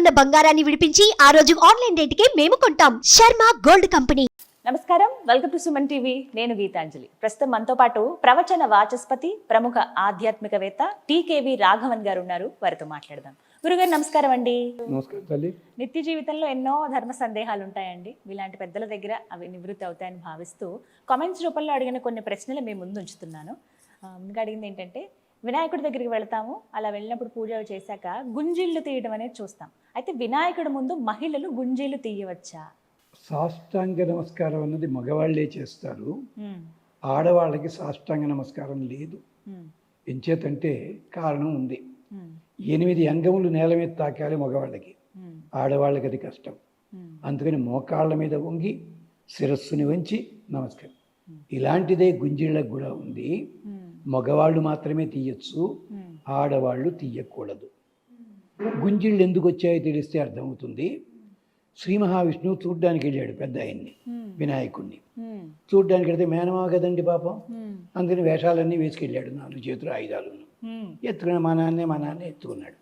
ఉన్న బంగారాన్ని విడిపించి ఆ రోజు ఆన్లైన్ రేటుకే మేము కొంటాం. Sharma gold company. నమస్కారం, వెల్కమ్ టు సుమన్ టీవీ. నేను గీతాంజలి. ప్రస్తుతం మనతో పాటు ప్రవచన వాచస్పతి, ప్రముఖ ఆధ్యాత్మికవేత్త టీకేవి రాఘవన్ గారు ఉన్నారు. వారితో మాట్లాడదాం. గురుగారు నమస్కారం అండి. నమస్కారం తల్లి. నిత్య జీవితంలో ఎన్నో ధర్మ సందేహాలు ఉంటాయండి. ఇలాంటి పెద్దల దగ్గర అవి నివృత్తి అవుతాయని భావిస్తూ కామెంట్స్ రూపంలో అడిగిన కొన్ని ప్రశ్నలు మేము ముందు ఉంచుతున్నాను. ముందుగా అడిగింది ఏంటంటే, వినాయకుడి దగ్గరికి వెళ్తాము, అలా వెళ్ళినప్పుడు పూజలు చేశాక గుంజీళ్లు తీయడం అనేది చూస్తాం. అయితే వినాయకుడి ముందు మహిళలు గుంజీళ్లు తీయవచ్చా? సాష్టాంగ నమస్కారం అన్నది మగవాళ్లే చేస్తారు, ఆడవాళ్ళకి సాష్టాంగ నమస్కారం లేదు. ఎంచేతంటే కారణం ఉంది. 8 అంగములు నేల మీద తాకాలి మగవాళ్ళకి, ఆడవాళ్ళకి అది కష్టం. అందుకని మోకాళ్ళ మీద వంగి శిరస్సుని వంచి నమస్కారం. ఇలాంటిదే గుంజీళ్ళకు కూడా ఉంది. మగవాళ్ళు మాత్రమే తీయచ్చు, ఆడవాళ్ళు తీయకూడదు. గుంజీళ్ళు ఎందుకు వచ్చాయో తెలిస్తే అర్థమవుతుంది. శ్రీ మహావిష్ణువు చూడ్డానికి వెళ్ళాడు పెద్ద ఆయన్ని, వినాయకుడిని చూడ్డానికి వెళ్తే మేనమా కదండి పాపం, అందుకని వేషాలన్నీ వేసుకెళ్ళాడు, 4 చేతులు ఆయుధాలను ఎత్తుకున్న మా నాన్నే ఎత్తుకున్నాడు.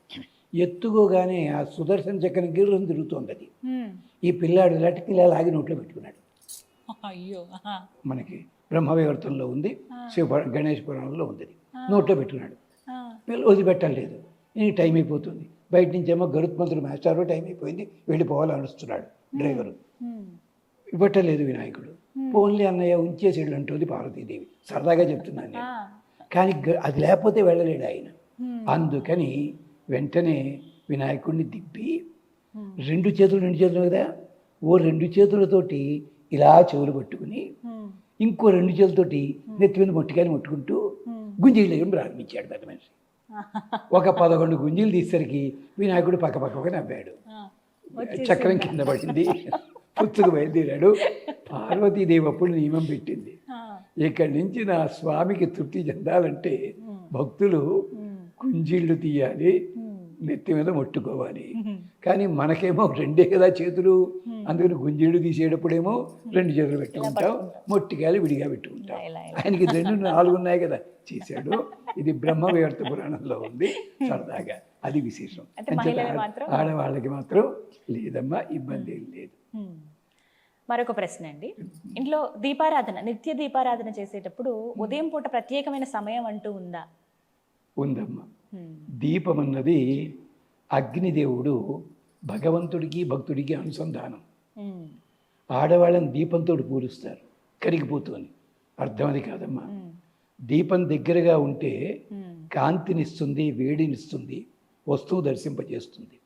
ఎత్తుకోగానే ఆ సుదర్శన చక్రం గిర్రం తిరుగుతోంది. అది ఈ పిల్లాడు లటికి ఇలా లాగి నోట్లో పెట్టుకున్నాడు. మనకి బ్రహ్మవివర్తంలో ఉంది, గణేష్ పురాణంలో ఉంది. నోట్లో పెట్టుకున్నాడు. వదిలిపెట్టలేదు. ఈ టైం అయిపోతుంది. బయట నుంచి ఏమో గరుత్మంతుడు మాస్టారు టైం అయిపోయింది వెళ్ళిపోవాలి అనుస్తున్నాడు డ్రైవరు. ఇవ్వట్టలేదు వినాయకుడు. పోన్లీ అన్నయ్య ఉంచేసేళ్ళు అంటుంది పార్వతీదేవి. సరదాగా చెప్తున్నాను నేను, కానీ అది లేకపోతే వెళ్ళలేడు ఆయన. అందుకని వెంటనే వినాయకుడిని దిప్పి 2 చేతులు కదా, ఓ 2 చేతులతోటి ఇలా చెవులు పట్టుకుని ఇంకో 2 చేతులతోటి నెత్తి మీద మొట్టికాయలు ముట్టుకుంటూ గుంజీలు వేయడం ప్రారంభించాడు పెద్ద మనిషి. ఒక 11 గుంజీలు తీసేసరికి వినాయకుడు పక్కపక్క నవ్వాడు. చక్రం కింద పడింది, పుచ్చుకు బయలుదేరాడు. పార్వతీదేవి అప్పుడు నియమం పెట్టింది, ఇక్కడి నుంచి నా స్వామికి తృప్తి చెందాలంటే భక్తులు గుంజీళ్ళు తీయాలి, నెత్తి మీద ముట్టుకోవాలి. కానీ మనకేమో 2 కదా చేతులు, అందుకని గుంజీళ్ళు తీసేటప్పుడేమో 2 చేతులు పెట్టుకుంటాం, మొట్టికాయలు విడిగా పెట్టుకుంటాం. ఆయనకి 2, 4 ఉన్నాయి కదా, చేశాడు. ఇది బ్రహ్మవివర్త పురాణంలో ఉంది. సరదాగా అది విశేషం. ఆడవాళ్ళకి మాత్రం లేదమ్మా, ఇబ్బంది ఏం లేదు. మరొక ప్రశ్న అండి, ఇంట్లో దీపారాధన, నిత్య దీపారాధన చేసేటప్పుడు ఉదయం పూట ప్రత్యేకమైన సమయం అంటూ ఉందా? ఉందమ్మా. దీపం అన్నది అగ్నిదేవుడు భగవంతుడికి భక్తుడికి అనుసంధానం. ఆడవాళ్ళని దీపంతో పూరుస్తారు కరిగిపోతుంది. అర్థం అది కాదమ్మా. దీపం దగ్గరగా ఉంటే కాంతినిస్తుంది, వేడినిస్తుంది, వస్తువు దర్శింపజేస్తుంది.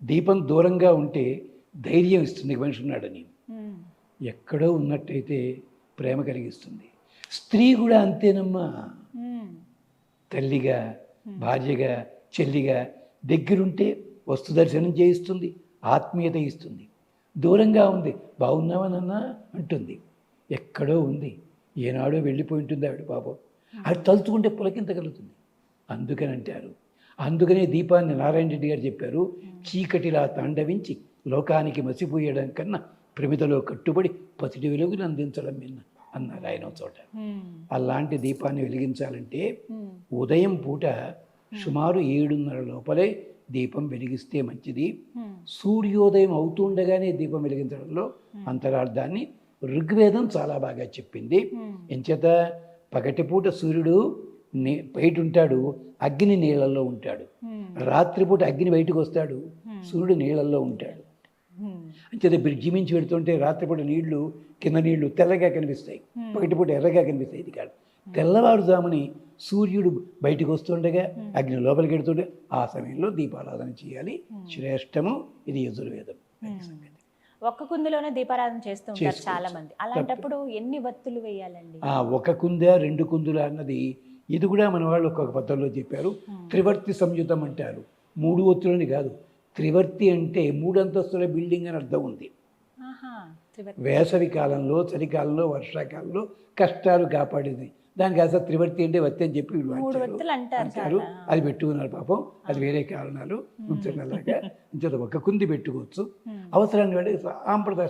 దీపం దూరంగా ఉంటే ధైర్యం ఇస్తుంది, మనిషి ఉన్నాడని. ఎక్కడో ఉన్నట్టయితే ప్రేమ కలిగిస్తుంది. స్త్రీ కూడా అంతేనమ్మా. తల్లిగా, భార్యగా, చెల్లిగా దగ్గరుంటే వస్తు దర్శనం చేయిస్తుంది, ఆత్మీయత ఇస్తుంది. దూరంగా ఉంది, బాగున్నావా నాన్న అంటుంది. ఎక్కడో ఉంది, ఏనాడో వెళ్ళిపోయి ఉంటుంది ఆవిడ పాపం. అది తలుచుకుంటే పులకింత కలుగుతుంది. అందుకని అంటారు. అందుకనే దీపాన్ని నారాయణ రెడ్డి గారు చెప్పారు, చీకటిలా తాండవించి లోకానికి మసిపోయడం కన్నా ప్రమిదలో కట్టుబడి పసిడి వెలుగును అందించడం మిన్న అన్నారు ఆయన చోట. అలాంటి దీపాన్ని వెలిగించాలంటే ఉదయం పూట సుమారు 7:30 లోపలే దీపం వెలిగిస్తే మంచిది. సూర్యోదయం అవుతుండగానే దీపం వెలిగించడంలో అంతరార్థాన్ని ఋగ్వేదం చాలా బాగా చెప్పింది. ఎంచేత పగటిపూట సూర్యుడు బయట ఉంటాడు, అగ్ని నీళ్ళల్లో ఉంటాడు. రాత్రిపూట అగ్ని బయటకు వస్తాడు, సూర్యుడు నీళ్ళల్లో ఉంటాడు. అంచేత బ్రిడ్జి మించి పెడుతుంటే రాత్రిపూట నీళ్లు, కింద నీళ్లు తెల్లగా కనిపిస్తాయి, పగటిపూట ఎర్రగా కనిపిస్తాయి. ఇది కాదు, తెల్లవారుజాముని సూర్యుడు బయటకు వస్తుండగా అగ్ని లోపలికి వెడుతుండే ఆ సమయంలో దీపారాధన చేయాలి. శ్రేష్టము. ఇది యజుర్వేదం. ఒక్క కుందులోనే దీపారాధన చేస్తూ ఉంటారు చాలా మంది. అలాంటప్పుడు ఎన్ని వత్తులు వేయాలండి? 1 కుందా 2 కుందుల అన్నది ఇది కూడా మన వాళ్ళు ఒక్కొక్క పద్ధతిలో చెప్పారు. త్రివర్తి సంయుతం అంటారు. 3 ఒత్తులని కాదు, త్రివర్తి అంటే 3 అంతస్తుల బిల్డింగ్ అని అర్థం ఉంది. వేసవి కాలంలో, చలికాలంలో, వర్షాకాలంలో కష్టాలు కాపాడేది. దానికి అసలు త్రివర్తి అంటే వత్తి అని చెప్పి అంటారు. అది పెట్టుకున్నారు పాపం. అది వేరే కారణాలు. అలాగా ఇంత 1 కుంది పెట్టుకోవచ్చు. అవసరాన్ని బట్టి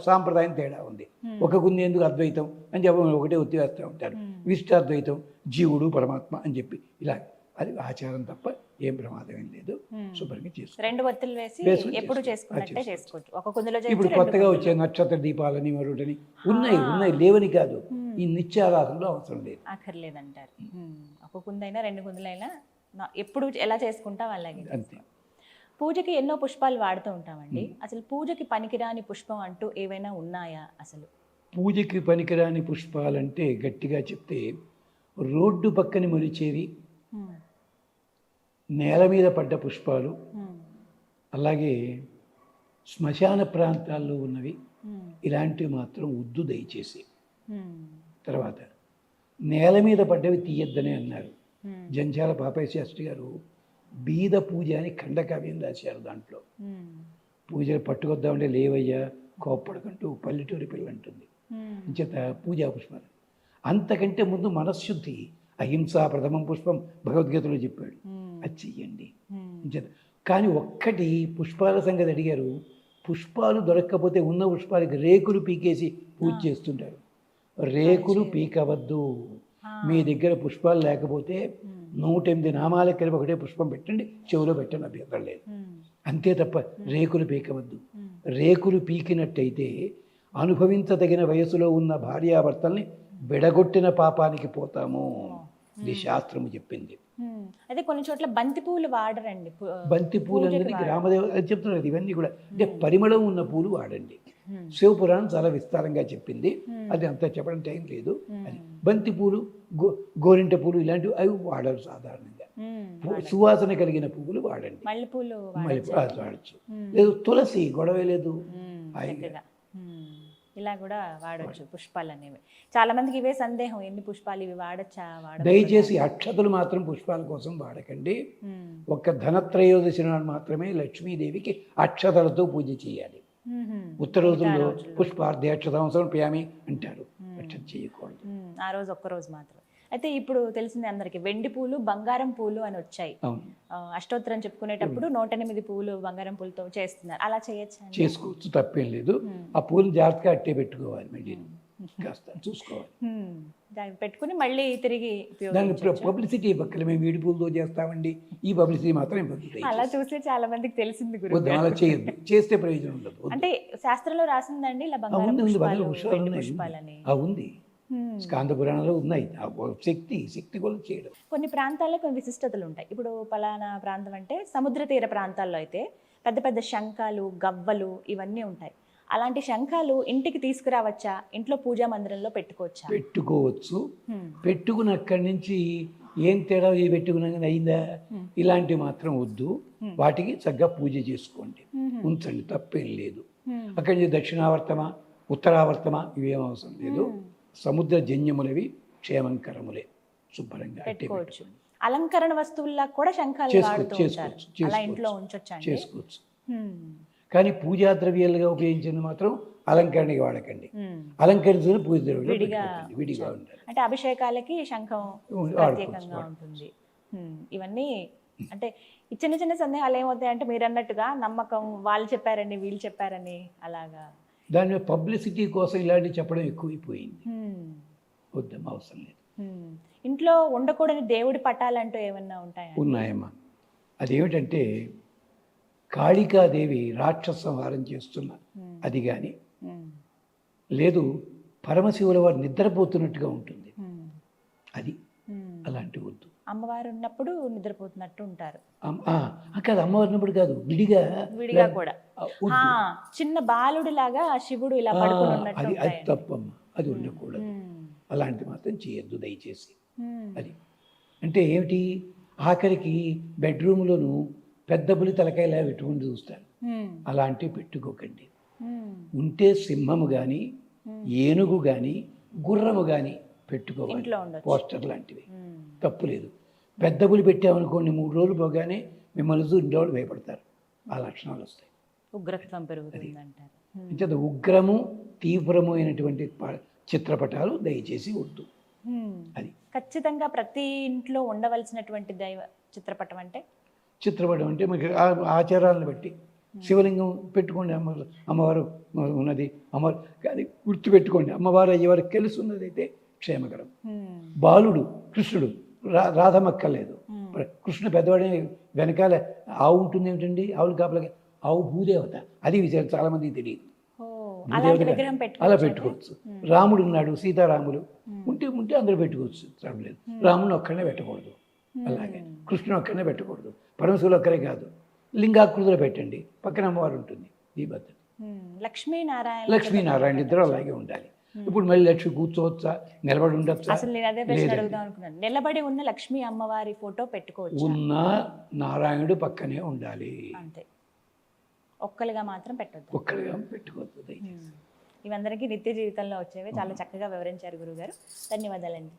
సాంప్రదాయం తేడా ఉంది. 1 కుంది ఎందుకు అద్వైతం అని చెప్పి ఒకటే ఒత్తి వేస్తూ ఉంటారు. విశిష్టాద్వైతం జీవుడు పరమాత్మ అని చెప్పి ఇలా, అది ఆచారం తప్ప ఏం ప్రమాదం ఏం లేదు, శుభ్రంగా చేసుకో. 2 ఒత్తులు వేసి వేసుకొని ఎప్పుడు చేసుకోవచ్చు. చేసుకున్నట్టే అది చేసుకోవచ్చు. ఒక కుందులో చేసి ఇప్పుడు 2 కొత్తగా కుందులు. వచ్చే నక్షత్ర దీపాలని మరొకటి ఉన్నాయి లేవని కాదు, ఈ నిత్యారాధనలో అవసరం లేదు. అక్కర్లేదంటారు. ఒక కుందైనా 2 కుందులైనా ఎప్పుడు ఎలా చేసుకుంటాం అలాగే. అంతే. పూజకి ఎన్నో పుష్పాలు వాడుతూ ఉంటామండి. అసలు పూజకి పనికిరాని పుష్పం అంటూ ఏవైనా ఉన్నాయా అసలు? పూజకి పనికిరాని పుష్పాలంటే గట్టిగా చెప్తే రోడ్డు పక్కన మొలిచేవి, నేల మీద పడ్డ పుష్పాలు, అలాగే శ్మశాన ప్రాంతాల్లో ఉన్నవి, ఇలాంటివి మాత్రం వద్దు దయచేసి. తర్వాత నేల మీద పడ్డవి తీయొద్దని అన్నారు. జంధ్యాల పాపయ్య శాస్త్రి గారు బీద పూజ అని ఖండకావ్యం రాశారు. దాంట్లో పూజలు పట్టుకొద్దామంటే లేవయ్యా కోప్పడకంటూ పల్లెటూరి పిల్ల అంటుంది. అంచేత పూజా పుష్పాలు అంతకంటే ముందు మనశ్శుద్ధి, అహింస ప్రథమం పుష్పం భగవద్గీతలో చెప్పాడు, అది చెయ్యండి. అంచేత కానీ ఒక్కటి పుష్పాల సంగతి అడిగారు, పుష్పాలు దొరక్కపోతే ఉన్న పుష్పాలకి రేకులు పీకేసి పూజ చేస్తుంటారు. రేకులు పీకవద్దు. మీ దగ్గర పుష్పాలు లేకపోతే 108 నామాలకు కలిపి ఒకటే పుష్పం పెట్టండి, చెవిలో పెట్టండి, అభ్యంతరం లేదు. అంతే తప్ప రేకులు పీకవద్దు. రేకులు పీకినట్టయితే అనుభవించదగిన వయసులో ఉన్న భార్యాభర్తల్ని విడగొట్టిన పాపానికి పోతాము, ఇది శాస్త్రము చెప్పింది. అదే కొన్ని చోట్ల బంతి పూలు వాడరండి. బంతి పూలు అనేది గ్రామదేవ అది చెప్తున్నారు. ఇవన్నీ కూడా అంటే పరిమళం ఉన్న పూలు వాడండి. శివపురాణం చాలా విస్తారంగా చెప్పింది, అది అంతా చెప్పడం టైం లేదు. అది బంతి పూలు, గోరింట పూలు ఇలాంటివి అవి వాడరు సాధారణంగా. సువాసన కలిగిన పువ్వులు వాడండి. మల్లెపూలు వాడచ్చు. లేదు తులసి, గొడవ లేదు. ఇలా కూడా వాడచ్చు పుష్పాలు అనేవి. చాలా మందికి ఇవే సందేహం, ఎన్ని పుష్పాలు ఇవి వాడచ్చా? దయచేసి అక్షతలు మాత్రం పుష్పాల కోసం వాడకండి. ఒక్క ధనత్రయోదశి నాడు మాత్రమే లక్ష్మీదేవికి అక్షతలతో పూజ చేయాలి. ఉత్తర రోజుల్లో పుష్పార్థి అక్షతాంశం ప్యామి అంటారు, అక్షత చేయకూడదు. ఆ రోజు ఒక్కరోజు మాత్రం. అయితే ఇప్పుడు తెలిసింది అందరికి వెండి పూలు, బంగారం పూలు అని వచ్చాయి. అష్టోత్తరం చెప్పుకునేటప్పుడు 108 పూలు బంగారం పూలతో చేస్తున్నారు, అలా చేయొచ్చు? చేసుకోవచ్చు, తప్పేం లేదు. ఆ పూలు జాగ్రత్తగా అట్టే పెట్టుకోవాలి, మళ్ళీ కాస్త చూసుకోవాలి. పెట్టుకుని మళ్ళీ తిరిగి దాన్ని పబ్లిసిటీ పక్కన మేము వీడి పూలతో చేస్తామండి, ఈ పబ్లిసిటీ మాత్రం అలా చూస్తే చాలా మందికి తెలిసింది అలా చేయొద్దు, చేస్తే ప్రయోజనం ఉండదు. అంటే శాస్త్రంలో రాసిందండి ఇలా బంగారం పుష్పాలని? ఉంది, స్కాంద పురాణంలో ఉన్నాయి. శక్తి కూడా చేయడం. కొన్ని ప్రాంతాల్లో కొన్ని విశిష్టతలు ఉంటాయి. ఇప్పుడు పలానా ప్రాంతం అంటే సముద్ర తీర ప్రాంతాల్లో అయితే పెద్ద పెద్ద శంఖాలు, గవ్వలు ఇవన్నీ ఉంటాయి. అలాంటి శంఖాలు ఇంటికి తీసుకురావచ్చా? ఇంట్లో పూజా మందిరంలో పెట్టుకోవచ్చా? పెట్టుకోవచ్చు. పెట్టుకుని అక్కడి నుంచి ఏం తేడా పెట్టుకున్నా అయిందా, ఇలాంటివి మాత్రం వద్దు. వాటికి చక్కగా పూజ చేసుకోండి, ఉంచండి, తప్పేం లేదు. అక్కడి నుంచి దక్షిణావర్తమా ఉత్తరావర్తమా ఇవేం అవసరం లేదు. సముద్ర జన్యములవి క్షేమంకరములే, శుభ్రంగా పెట్టుకోవచ్చు. అలంకరణ వస్తువుల్లా కూడా శంఖాలు చేసుకోవచ్చు. కానీ పూజా ద్రవ్యాలుగా ఉపయోగించింది మాత్రం అలంకరణకి వాడకండి. అలంకరించిన పూజ ద్రవ్యాలు విడిగా ఉండాలి. అంటే అభిషేకాలకి శంఖం ప్రత్యేకంగా ఉంటుంది. ఇవన్నీ అంటే చిన్న చిన్న సందేహాలు ఏమవుతాయంటే మీరు అన్నట్టుగా నమ్మకం, వాళ్ళు చెప్పారని వీళ్ళు చెప్పారని అలాగా దాని మీద పబ్లిసిటీ కోసం ఇలాంటివి చెప్పడం ఎక్కువైపోయింది. వద్దమ్మా, అవసరం లేదు. ఇంట్లో ఉండకూడని దేవుడి పటాలంటూ ఏమన్నా ఉంటాయా? ఉన్నాయమ్మా. అదేమిటంటే కాళికాదేవి రాక్షస సంహారం చేస్తున్న అది కానీ, లేదు పరమశివుల వారు నిద్రపోతున్నట్టుగా ఉంటుంది, అది అలాంటి వద్దు. అమ్మవారు ఉన్నప్పుడు నిద్రపోతున్నట్టు ఉంటారు కాదు, అమ్మవారు ఉన్నప్పుడు కాదు, విడిగా కూడా చిన్న బాలుడి లాగా శివుడు ఇలా అది తప్పమ్మా, అది ఉండకూడదు. అలాంటి మాత్రం చేయొద్దు దయచేసి. అది అంటే ఏమిటి, ఆఖరికి బెడ్రూమ్లోను పెద్ద పులి తలకాయలా పెట్టుకుని చూస్తారు, అలాంటివి పెట్టుకోకండి. ఉంటే సింహము కానీ, ఏనుగు కానీ, గుర్రము కానీ పెట్టుకోవాలి, పోస్టర్ లాంటివి, తప్పులేదు. పెద్ద పులి పెట్టామనుకోండి, 3 రోజులు పోగానే మిమ్మల్ని చూడేవాళ్ళు భయపడతారు, ఆ లక్షణాలు వస్తాయి, ఉగ్రత్వం పెరుగుతుంది అంటారు. అంటే ఉగ్రము తీవ్రము అయినటువంటి చిత్రపటాలు దయచేసి వద్దు. అది ఖచ్చితంగా ప్రతి ఇంట్లో ఉండవలసినటువంటి దైవ చిత్రపటం అంటే మీకు ఆచారాలను బట్టి శివలింగం పెట్టుకోండి, అమ్మవారు ఉన్నది, అమ్మవారు కానీ గుర్తుపెట్టుకోండి, అమ్మవారు అయ్యేవారికి కలిసి ఉన్నదైతే క్షేమకరం. బాలుడు కృష్ణుడు రాధమక్కర్లేదు, కృష్ణ పెద్దవాడే వెనకాల ఆవు ఉంటుంది ఏమిటండి, ఆవులు కాపలకి ఆవు భూదేవత, అది విషయం చాలామందికి తెలియదు. ఓ, అలాంటి విగ్రహం అలా పెట్టుకోవచ్చు. పెట్టుకోవచ్చు. రాముడు ఉన్నాడు, సీతారాములు ఉంటే అందరూ పెట్టుకోవచ్చు, లేదు. రాముని ఒక్కడనే పెట్టకూడదు, అలాగే కృష్ణుని ఒక్కడనే పెట్టకూడదు, పరమశివులు ఒక్కరే కాదు, లింగాకృతిలో పెట్టండి, పక్కన అమ్మవారు ఉంటుంది, ఈ పద్ధతి. లక్ష్మీనారాయణ ఇద్దరు అలాగే ఉండాలి. ఇప్పుడు మళ్ళీ లక్ష్మి కూర్చోవచ్చా, నిలబడి ఉండొచ్చా? అసలు నేను అదే ప్రశ్న అడుగుదాం అనుకున్నాను. నిలబడి ఉన్న లక్ష్మీ అమ్మవారి ఫోటో పెట్టుకోవచ్చు. ఉన్న నారాయణుడు పక్కనే ఉండాలి, అంతే, ఒక్కలుగా మాత్రం పెట్టొద్దు. ఒక్కరిగా పెట్టుకోవద్దు. ఇవందరికీ నిత్య జీవితంలో వచ్చేవి. చాలా చక్కగా వివరించారు గురుగారు. ధన్యవాదాలండి.